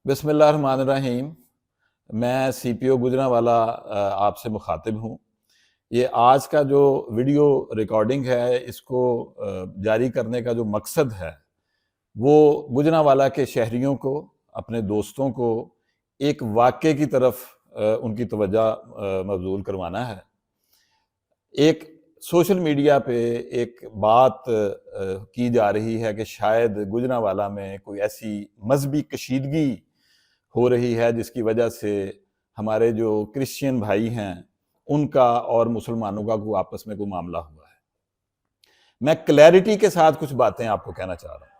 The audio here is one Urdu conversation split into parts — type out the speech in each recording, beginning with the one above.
بسم اللہ الرحمن الرحیم۔ میں سی پی او گوجرانوالا آپ سے مخاطب ہوں۔ یہ آج کا جو ویڈیو ریکارڈنگ ہے، اس کو جاری کرنے کا جو مقصد ہے وہ گوجرانوالا کے شہریوں کو، اپنے دوستوں کو ایک واقعے کی طرف ان کی توجہ مبذول کروانا ہے۔ ایک سوشل میڈیا پہ ایک بات کی جا رہی ہے کہ شاید گوجرانوالا میں کوئی ایسی مذہبی کشیدگی ہو رہی ہے جس کی وجہ سے ہمارے جو کرسچین بھائی ہیں ان کا اور مسلمانوں کا کوئی آپس میں کوئی معاملہ ہوا ہے۔ میں کلیئرٹی کے ساتھ کچھ باتیں آپ کو کہنا چاہ رہا ہوں۔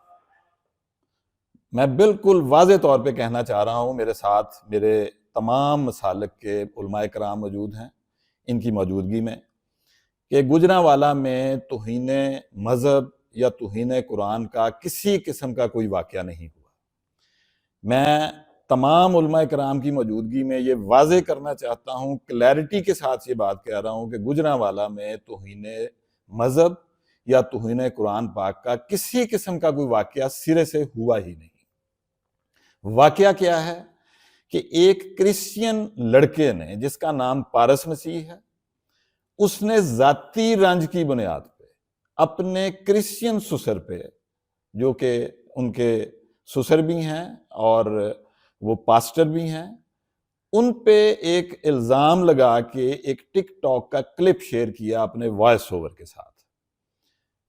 میں بالکل واضح طور پہ کہنا چاہ رہا ہوں، میرے ساتھ میرے تمام مسالک کے علماء کرام موجود ہیں ان کی موجودگی میں، کہ گوجرانوالا میں توہین مذہب یا توہین قرآن کا کسی قسم کا کوئی واقعہ نہیں ہوا۔ میں تمام علماء کرام کی موجودگی میں یہ واضح کرنا چاہتا ہوں، کلیئرٹی کے ساتھ یہ بات کہہ رہا ہوں کہ گوجرانوالا میں توہین مذہب یا توہین قرآن پاک کا کسی قسم کا کوئی واقعہ سرے سے ہوا ہی نہیں۔ واقعہ کیا ہے کہ ایک کرسچین لڑکے نے، جس کا نام پارس مسیح ہے، اس نے ذاتی رنج کی بنیاد پہ اپنے کرسچین سسر پہ، جو کہ ان کے سسر بھی ہیں اور وہ پاسٹر بھی ہیں، ان پہ ایک الزام لگا کے ایک ٹک ٹاک کا کلپ شیئر کیا اپنے وائس اوور کے ساتھ،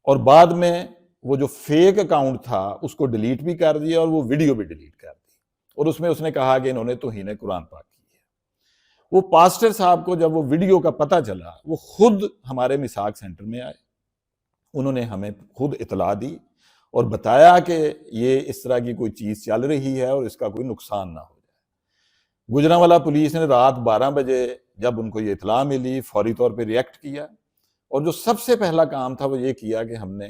اور بعد میں وہ جو فیک اکاؤنٹ تھا اس کو ڈیلیٹ بھی کر دیا اور وہ ویڈیو بھی ڈیلیٹ کر دی، اور اس میں اس نے کہا کہ انہوں نے توہین قرآن پاک کی ہے۔ وہ پاسٹر صاحب کو جب وہ ویڈیو کا پتہ چلا، وہ خود ہمارے میثاق سینٹر میں آئے، انہوں نے ہمیں خود اطلاع دی اور بتایا کہ یہ اس طرح کی کوئی چیز چل رہی ہے اور اس کا کوئی نقصان نہ ہو جائے۔ گوجرانوالا پولیس نے رات 12 بجے جب ان کو یہ اطلاع ملی، فوری طور پہ ریئیکٹ کیا، اور جو سب سے پہلا کام تھا وہ یہ کیا کہ ہم نے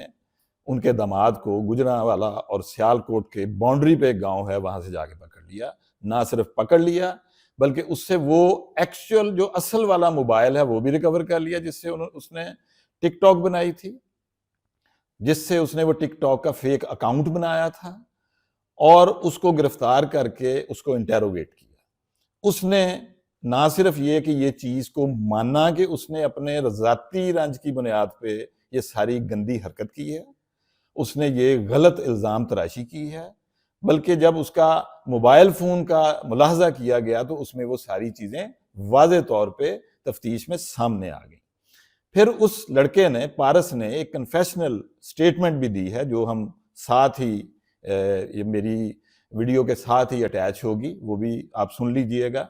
ان کے داماد کو گوجرانوالا اور سیالکوٹ کے باؤنڈری پہ ایک گاؤں ہے وہاں سے جا کے پکڑ لیا۔ نہ صرف پکڑ لیا بلکہ اس سے وہ ایکچوئل جو اصل والا موبائل ہے وہ بھی ریکور کر لیا، جس سے اس نے ٹک ٹاک بنائی تھی، جس سے اس نے وہ ٹک ٹاک کا فیک اکاؤنٹ بنایا تھا، اور اس کو گرفتار کر کے اس کو انٹیروگیٹ کیا۔ اس نے نہ صرف یہ کہ یہ چیز کو مانا کہ اس نے اپنے ذاتی رنج کی بنیاد پہ یہ ساری گندی حرکت کی ہے، اس نے یہ غلط الزام تراشی کی ہے، بلکہ جب اس کا موبائل فون کا ملاحظہ کیا گیا تو اس میں وہ ساری چیزیں واضح طور پہ تفتیش میں سامنے آ گئیں۔ پھر اس لڑکے نے، پارس نے، ایک کنفیشنل سٹیٹمنٹ بھی دی ہے، جو ہم ساتھ ہی یہ میری ویڈیو کے ساتھ ہی اٹیچ ہوگی، وہ بھی آپ سن لیجئے گا۔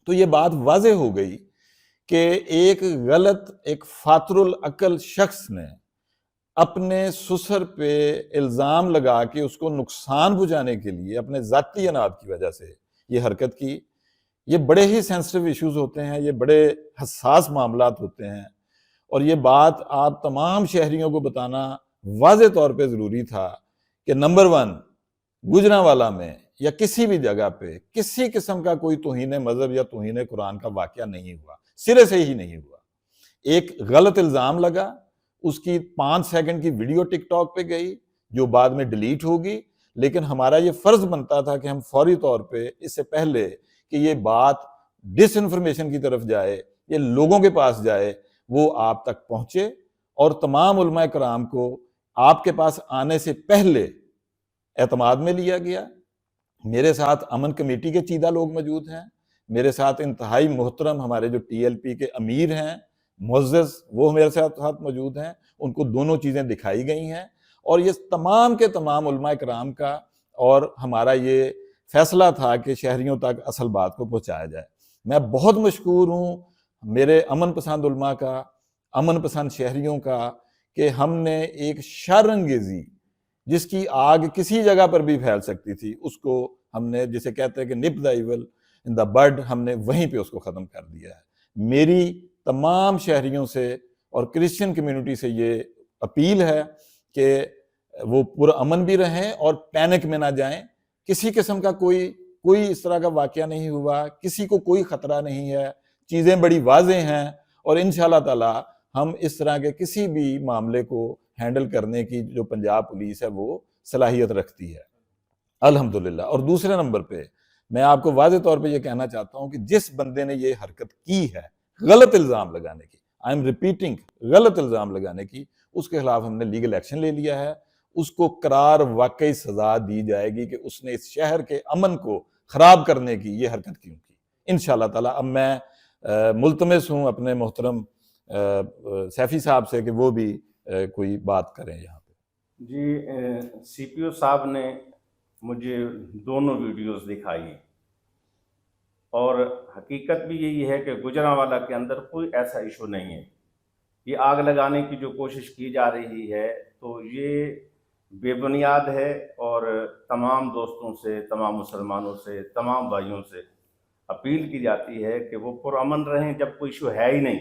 تو یہ بات واضح ہو گئی کہ ایک غلط، ایک فاتر العقل شخص نے اپنے سسر پہ الزام لگا کے اس کو نقصان پہنچانے کے لیے اپنے ذاتی اناد کی وجہ سے یہ حرکت کی۔ یہ بڑے ہی سینسٹیو ایشوز ہوتے ہیں، یہ بڑے حساس معاملات ہوتے ہیں، اور یہ بات آپ تمام شہریوں کو بتانا واضح طور پہ ضروری تھا کہ نمبر 1، گوجرانوالا میں یا کسی بھی جگہ پہ کسی قسم کا کوئی توہین مذہب یا توہین قرآن کا واقعہ نہیں ہوا، سرے سے ہی نہیں ہوا۔ ایک غلط الزام لگا، اس کی 5 سیکنڈ کی ویڈیو ٹک ٹاک پہ گئی جو بعد میں ڈیلیٹ ہوگی، لیکن ہمارا یہ فرض بنتا تھا کہ ہم فوری طور پہ اس سے پہلے کہ یہ بات ڈس انفارمیشن کی طرف جائے، یہ لوگوں کے پاس جائے، وہ آپ تک پہنچے، اور تمام علماء کرام کو آپ کے پاس آنے سے پہلے اعتماد میں لیا گیا۔ میرے ساتھ امن کمیٹی کے چیدہ لوگ موجود ہیں، میرے ساتھ انتہائی محترم ہمارے جو ٹی ایل پی کے امیر ہیں معزز، وہ میرے ساتھ موجود ہیں، ان کو دونوں چیزیں دکھائی گئی ہیں، اور یہ تمام کے تمام علماء کرام کا اور ہمارا یہ فیصلہ تھا کہ شہریوں تک اصل بات کو پہنچایا جائے۔ میں بہت مشکور ہوں میرے امن پسند علماء کا، امن پسند شہریوں کا، کہ ہم نے ایک شر انگیزی جس کی آگ کسی جگہ پر بھی پھیل سکتی تھی، اس کو ہم نے، جسے کہتے ہیں کہ نپ دا ایول ان دا بڈ، ہم نے وہیں پہ اس کو ختم کر دیا ہے۔ میری تمام شہریوں سے اور کرسچن کمیونٹی سے یہ اپیل ہے کہ وہ پرامن بھی رہیں اور پینک میں نہ جائیں۔ کسی قسم کا کوئی اس طرح کا واقعہ نہیں ہوا، کسی کو کوئی خطرہ نہیں ہے، چیزیں بڑی واضح ہیں، اور انشاءاللہ تعالی ہم اس طرح کے کسی بھی معاملے کو ہینڈل کرنے کی جو پنجاب پولیس ہے وہ صلاحیت رکھتی ہے۔ الحمدللہ. اور دوسرے نمبر پہ میں آپ کو واضح طور پہ یہ کہنا چاہتا ہوں کہ جس بندے نے یہ حرکت کی ہے غلط الزام لگانے کی، آئی ایم ریپیٹنگ، غلط الزام لگانے کی، اس کے خلاف ہم نے لیگل ایکشن لے لیا ہے. اس کو قرار واقعی سزا دی جائے گی کہ اس نے اس شہر کے امن کو خراب کرنے کی یہ حرکت کیوں کی انشاءاللہ تعالیٰ. اب میں ملتمس ہوں اپنے محترم سیفی صاحب سے کہ وہ بھی کوئی بات کریں یہاں پہ. جی سی پی او صاحب نے مجھے دونوں ویڈیوز دکھائی اور حقیقت بھی یہی ہے کہ گوجرانوالہ کے اندر کوئی ایسا ایشو نہیں ہے. یہ آگ لگانے کی جو کوشش کی جا رہی ہے تو یہ بے بنیاد ہے، اور تمام دوستوں سے، تمام مسلمانوں سے، تمام بھائیوں سے اپیل کی جاتی ہے کہ وہ پرامن رہیں جب کوئی ایشو ہے ہی نہیں،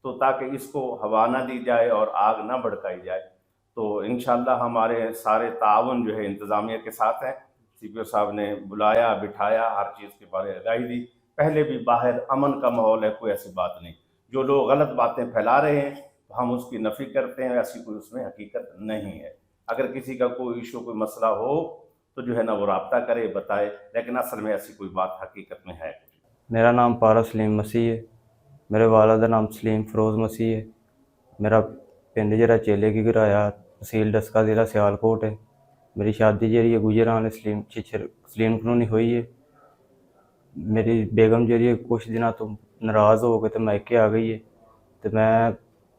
تو تاکہ اس کو ہوا نہ دی جائے اور آگ نہ بھڑکائی جائے. تو انشاءاللہ ہمارے سارے تعاون جو ہے انتظامیہ کے ساتھ ہیں. سی پی او صاحب نے بلایا، بٹھایا، ہر چیز کے بارے آگاہی دی. پہلے بھی باہر امن کا ماحول ہے، کوئی ایسی بات نہیں. جو لوگ غلط باتیں پھیلا رہے ہیں ہم اس کی نفی کرتے ہیں، ایسی کوئی اس میں حقیقت نہیں ہے. اگر کسی کا کوئی ایشو، کوئی مسئلہ ہو تو جو ہے نا وہ رابطہ کرے، بتائے، لیکن اصل میں ایسی کوئی بات حقیقت میں ہے. میرا نام پارا سلیم مسیح ہے. میرے والد کا نام سلیم فروز مسیح ہے. میرا پنڈ جڑا چیلے کی گرایا، تحصیل ڈسکا، ضلع سیالکوٹ ہے. میری شادی جڑی ہے گجران سلیم کلونی ہوئی ہے. میری بیگم جڑی ہے کچھ دنوں تو ناراض ہو کے تو میکے آ گئی ہے. تو میں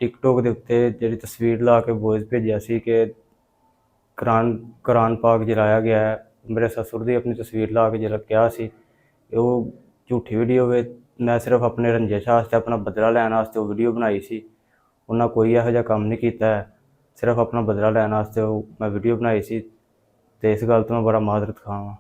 ٹک ٹاک دے اتتے جڑی تصویر لا کے وائس بھیجیا سی کہ قرآن پاک جلایا گیا ہے. میرے سسر دی اپنی تصویر لا کے جلا کیا سی وہ جھوٹی ویڈیو ہے. میں صرف اپنے رنجش واسطے، اپنا بدلہ لین واسطے وہ ویڈیو بنائی سی. انہاں کوئی یہو جہا کام نہیں کیتا ہے، صرف اپنا بدلہ لین واسطے میں ویڈیو بنائی سی. تو اس گل تو میں بڑا معذرت خواہ ہاں.